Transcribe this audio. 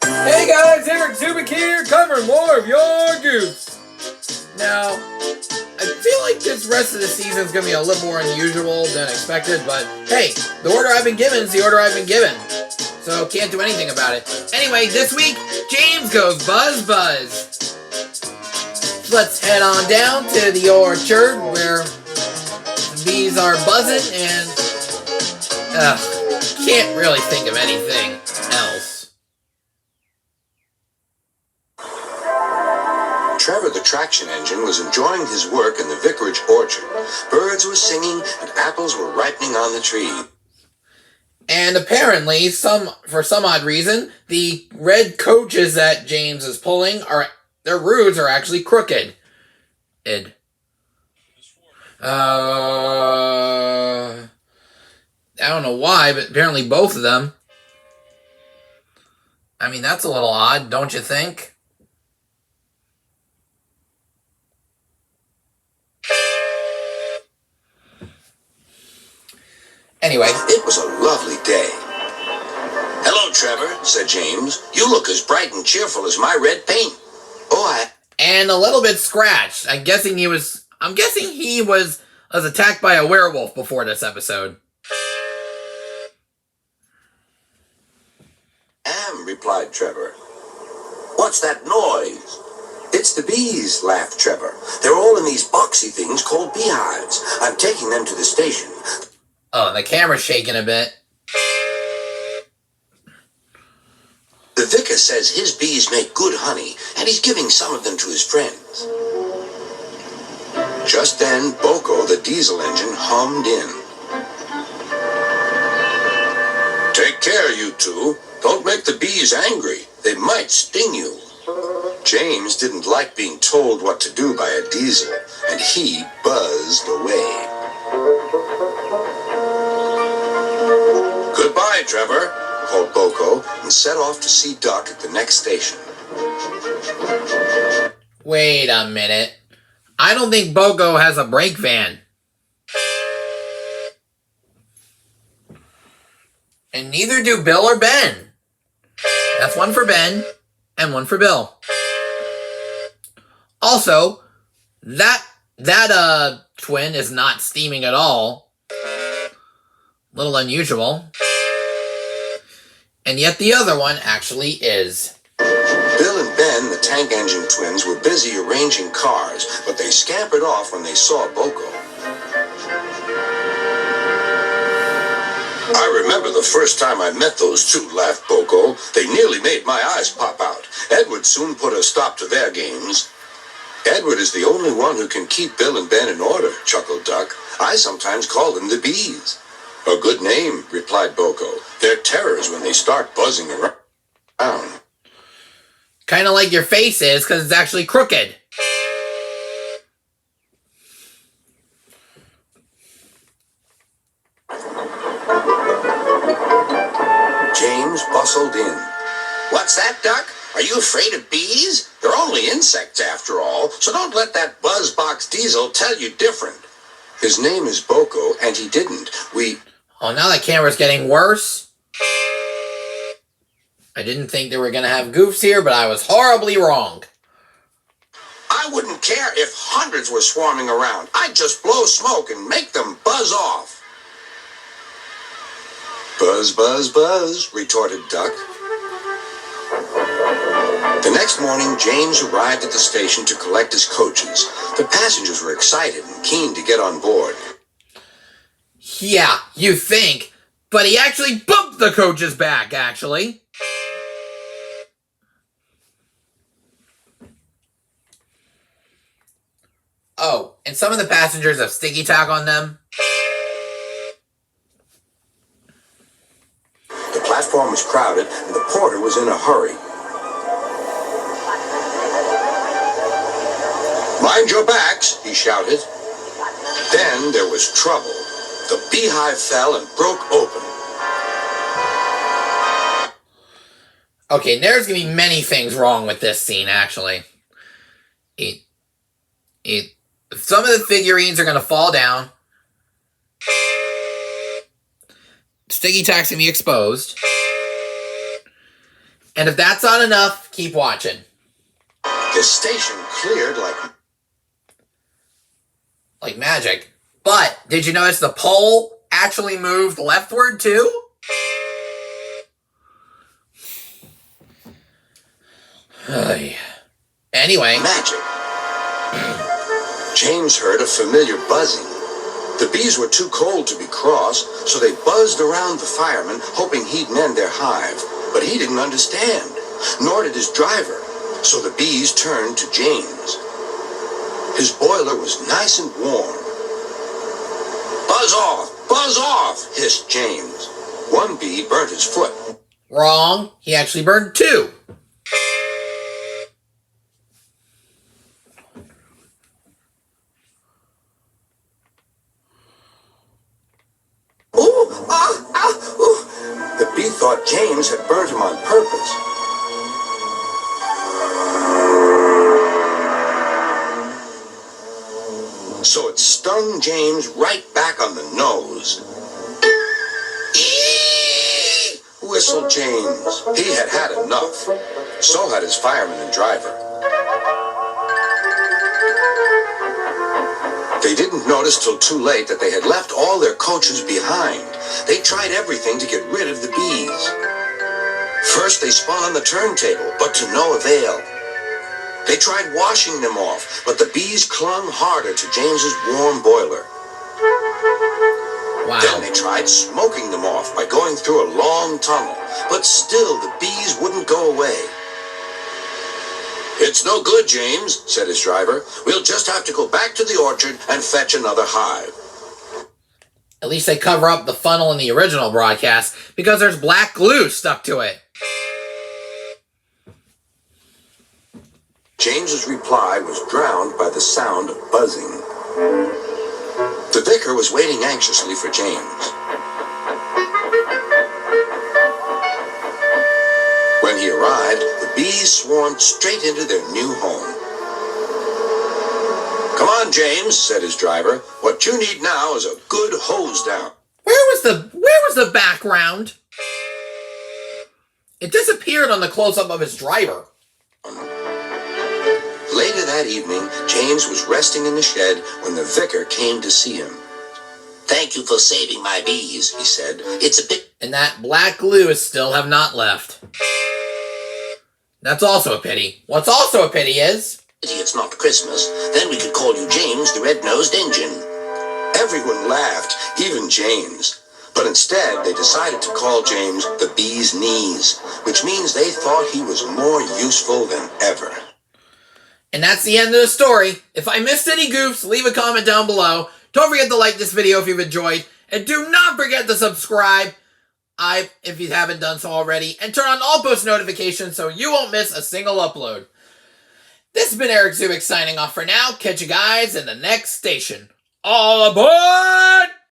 Hey guys, Eric Zubik here, covering more of your Goofs. Now, I feel like this rest of the season is going to be a little more unusual than expected, but hey, the order I've been given is the order I've been given, so can't do anything about it. Anyway, this week, James goes Buzz Buzz. Let's head on down to the orchard where the bees are buzzing and can't really think of anything else. Trevor the traction engine was enjoying his work in the vicarage orchard. Birds were singing and apples were ripening on the tree. And apparently, for some odd reason, the red coaches that James is pulling their roots are actually crooked. I don't know why, but apparently both of them. I mean, that's a little odd, don't you think? Anyway. It was a lovely day. "Hello, Trevor," said James. "You look as bright and cheerful as my red paint." And a little bit scratched. I'm guessing he was attacked by a werewolf before this episode. Replied Trevor. "What's that noise?" "It's the bees," laughed Trevor. "They're all in these boxy things called beehives. I'm taking them to the station." Oh, the camera's shaking a bit. "The vicar says his bees make good honey, and he's giving some of them to his friends." Just then, Boko, the diesel engine, hummed in. "Take care, you two. Don't make the bees angry. They might sting you." James didn't like being told what to do by a diesel, and he buzzed away. "Goodbye, Trevor," called Boko, and set off to see Duck at the next station. Wait a minute. I don't think Boko has a brake van. And neither do Bill or Ben. That's one for Ben and one for Bill. Also, that twin is not steaming at all. Little unusual. And yet the other one actually is. Bill and Ben, the tank engine twins, were busy arranging cars, but they scampered off when they saw Boko. "I remember the first time I met those two," laughed Boko. "They nearly made my eyes pop out. Edward soon put a stop to their games." "Edward is the only one who can keep Bill and Ben in order," chuckled Duck. "I sometimes call them the bees." "A good name," replied Boko. "They're terrors when they start buzzing around." Kind of like your face is, because it's actually crooked. James bustled in. "What's that, Duck? Are you afraid of bees? They're only insects after all, so don't let that buzzbox diesel tell you different." "His name is Boko, and he didn't. Oh, now the camera's getting worse. I didn't think they were going to have Goofs here, but I was horribly wrong. "I wouldn't care if hundreds were swarming around. I'd just blow smoke and make them buzz off." "Buzz, buzz, buzz," retorted Duck. The next morning, James arrived at the station to collect his coaches. The passengers were excited and keen to get on board. Yeah, you think. But he actually bumped the coaches back, actually. Oh, and some of the passengers have sticky tack on them. The platform was crowded, and the porter was in a hurry. "Mind your backs," he shouted. Then there was trouble. The beehive fell and broke open. Okay, there's going to be many things wrong with this scene, actually. Some of the figurines are going to fall down. Sticky tack's going to be exposed. And if that's not enough, keep watching. The station cleared like magic. But did you notice the pole actually moved leftward too? Anyway. Magic. James heard a familiar buzzing. The bees were too cold to be cross, so they buzzed around the fireman, hoping he'd mend their hive. But he didn't understand, nor did his driver. So the bees turned to James. His boiler was nice and warm. Buzz off, hissed James. One bee burnt his foot. Wrong. He actually burned 2. The bee thought James had burnt him on purpose. So it stung James right back on the nose. Eee! Whistled James. He had had enough. So had his fireman and driver. They didn't notice till too late that they had left all their coaches behind. They tried everything to get rid of the bees. First they spun on the turntable, but to no avail. They tried washing them off, but the bees clung harder to James's warm boiler. Wow. Then they tried smoking them off by going through a long tunnel, but still the bees wouldn't go away. It's no good, James, said his driver. We'll just have to go back to the orchard and fetch another hive. At least they cover up the funnel in the original broadcast because there's black glue stuck to it. James's reply was drowned by the sound of buzzing. The vicar was waiting anxiously for James. When he arrived, the bees swarmed straight into their new home. Come on, James, said his driver. What you need now is a good hose down. Where was the background? It disappeared on the close-up of his driver. Later that evening, James was resting in the shed when the vicar came to see him. Thank you for saving my bees, he said. It's a bit... And that black glue is still have not left. That's also a pity. What's also a pity is... It's not Christmas. Then we could call you James the Red-Nosed Engine. Everyone laughed, even James. But instead, they decided to call James the Bee's Knees, which means they thought he was more useful than ever. And that's the end of the story. If I missed any goofs, leave a comment down below. Don't forget to like this video if you've enjoyed. And do not forget to subscribe if you haven't done so already. And turn on all post notifications so you won't miss a single upload. This has been Eric Zubik signing off for now. Catch you guys in the next station. All aboard!